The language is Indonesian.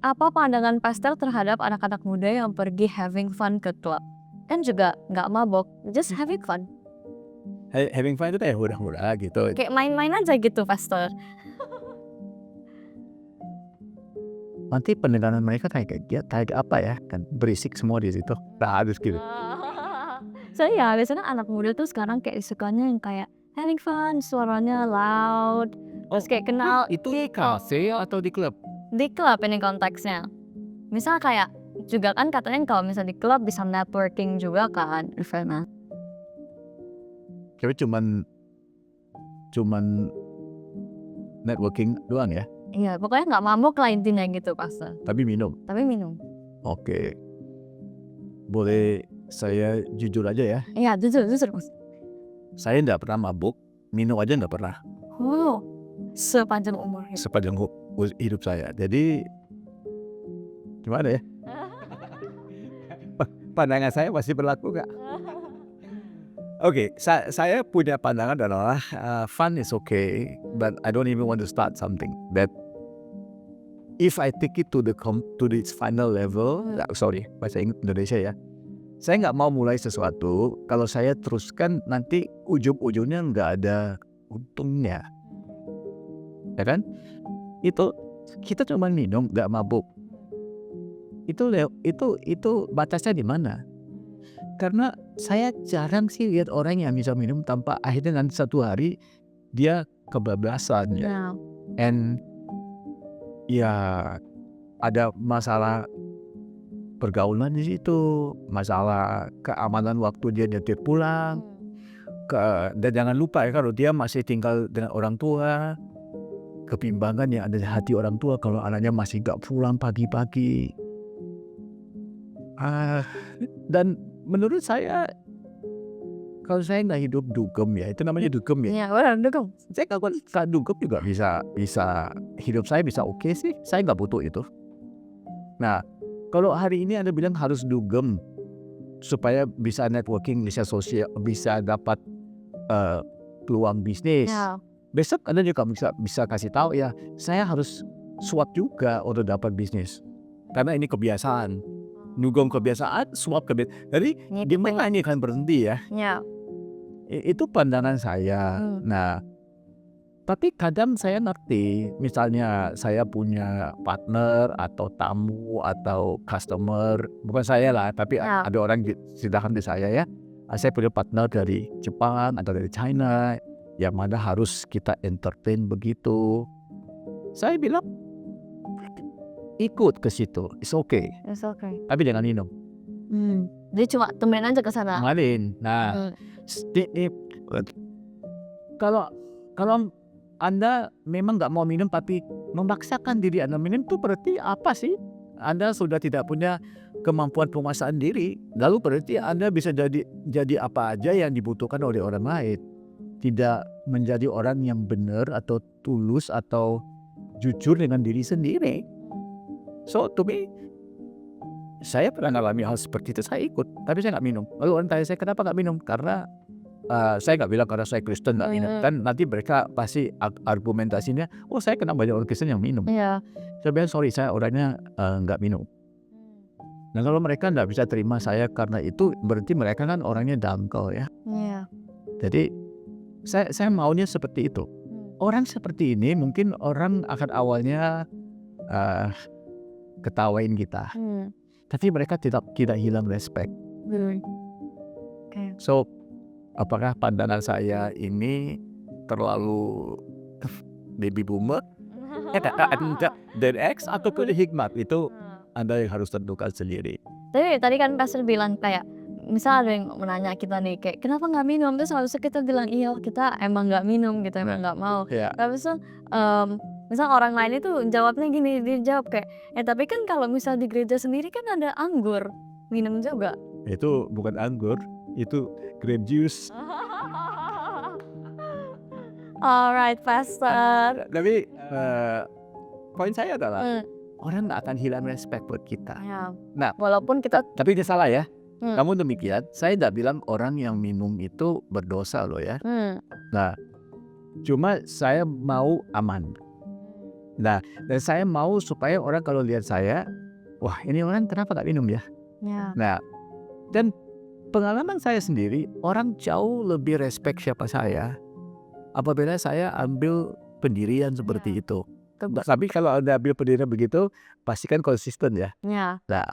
Apa pandangan pastor terhadap anak-anak muda yang pergi having fun ke klub? Kan juga nggak mabok, just having fun. Having fun itu kayak hura-hura gitu. Kayak main-main aja gitu, pastor. Nanti pendengaran mereka kayak apa ya? Kan berisik semua di situ. Harus gitu. Soalnya biasanya anak muda tuh sekarang kayak sukanya yang kayak having fun, suaranya loud, terus kayak kenal Itu di kafe atau di klub? di klub ini konteksnya. Misal kayak juga kan katanya kalau misal di klub bisa networking juga kan, Rifana. Tapi cuman networking doang ya? Iya, pokoknya nggak mabuk lah intinya gitu, pastor. Tapi minum. Tapi minum. Oke. Boleh saya jujur aja ya? Iya, jujur, Mas. Saya nggak pernah mabuk, minum aja nggak pernah Oh, sepanjang umur hidup. sepanjang hidup saya. Jadi gimana ya? Pandangan saya masih berlaku nggak? Oke, saya punya pandangan adalah fun is okay, but I don't even want to start something that if I take it to its final level, bahasa Indonesia ya. Saya nggak mau mulai sesuatu kalau saya teruskan nanti ujung-ujungnya nggak ada untungnya, ya kan? Itu kita cuma minum nggak mabuk. Itu batasnya di mana? Karena saya jarang sih lihat orang yang bisa minum tanpa akhirnya nanti satu hari dia kebablasan ya. Nah, And ya ada masalah pergaulan di situ, masalah keamanan waktu dia nyetir pulang. Dan jangan lupa ya kalau dia masih tinggal dengan orang tua, kebimbangan yang ada di hati orang tua kalau anaknya masih gak pulang pagi-pagi. Dan menurut saya kalau saya nggak hidup dugem ya, itu namanya dugem ya. iya, benar dukung. Saya kalau dugem juga bisa hidup saya bisa oke sih. Saya nggak butuh itu. Nah, kalau hari ini Anda bilang harus dugem supaya bisa networking, bisa sosial, bisa dapat peluang bisnis. Ya. Besok Anda juga bisa kasih tahu ya, saya harus swap juga untuk dapat bisnis. Karena ini kebiasaan. Dugem kebiasaan, swap kebiasaan. Jadi gimana ini kan berhenti ya? Ya. Itu pandangan saya. Nah, tapi kadang saya ngerti, misalnya saya punya partner atau tamu atau customer, bukan saya lah, tapi ada orang sedangkan di saya ya. Saya punya partner dari Jepang atau dari China, yang mana harus kita entertain begitu. Saya bilang ikut ke situ, it's okay. It's okay. Tapi jangan minum. Jadi cuma temen aja ke sana. Kemarin, nah, kalau Anda memang nggak mau minum tapi memaksakan diri Anda minum itu berarti apa sih? Anda sudah tidak punya kemampuan penguasaan diri. Lalu berarti Anda bisa jadi apa aja yang dibutuhkan oleh orang lain. Tidak menjadi orang yang benar atau tulus atau jujur dengan diri sendiri. So to me, saya pernah ngalami hal seperti itu, saya ikut, tapi saya nggak minum. Lalu orang tanya saya kenapa nggak minum? Karena saya nggak bilang karena saya Kristen nggak minum. Kan nanti mereka pasti argumentasinya, oh saya kenal banyak orang Kristen yang minum. Iya. Saya bilang sorry, saya orangnya nggak minum. Nah kalau mereka nggak bisa terima saya karena itu, berarti mereka kan orangnya dangkal ya. Iya. Jadi saya maunya seperti itu. Orang seperti ini mungkin orang akan awalnya ketawain kita, tapi mereka tidak hilang respect. Okay. So apakah pandangan saya ini terlalu baby boomer? Dan X atau hikmat itu Anda yang harus tentukan sendiri. Tapi tadi kan pastor bilang kayak misal ada yang menanya kita nih kayak kenapa nggak minum, terus harusnya kita bilang iya kita emang nggak minum gitu, emang nggak mau. Tapi misal orang lain itu jawabnya gini, dia jawab kayak tapi kan kalau misal di gereja sendiri kan ada anggur, minum juga. Itu bukan anggur, itu grape juice. Alright, pastor. Tapi poin saya adalah orang nggak akan hilang respect buat kita. Ya. Nah, walaupun kita tapi dia salah ya. Namun demikian, saya tidak bilang orang yang minum itu berdosa loh ya. Nah, cuma saya mau aman. Nah, dan saya mau supaya orang kalau lihat saya, wah ini orang kenapa nggak minum ya? Ya. Nah, dan pengalaman saya sendiri, orang jauh lebih respect siapa saya apabila saya ambil pendirian seperti itu. Betul. Tapi kalau Anda ambil pendirian begitu, pastikan konsisten ya. Ya. Nah,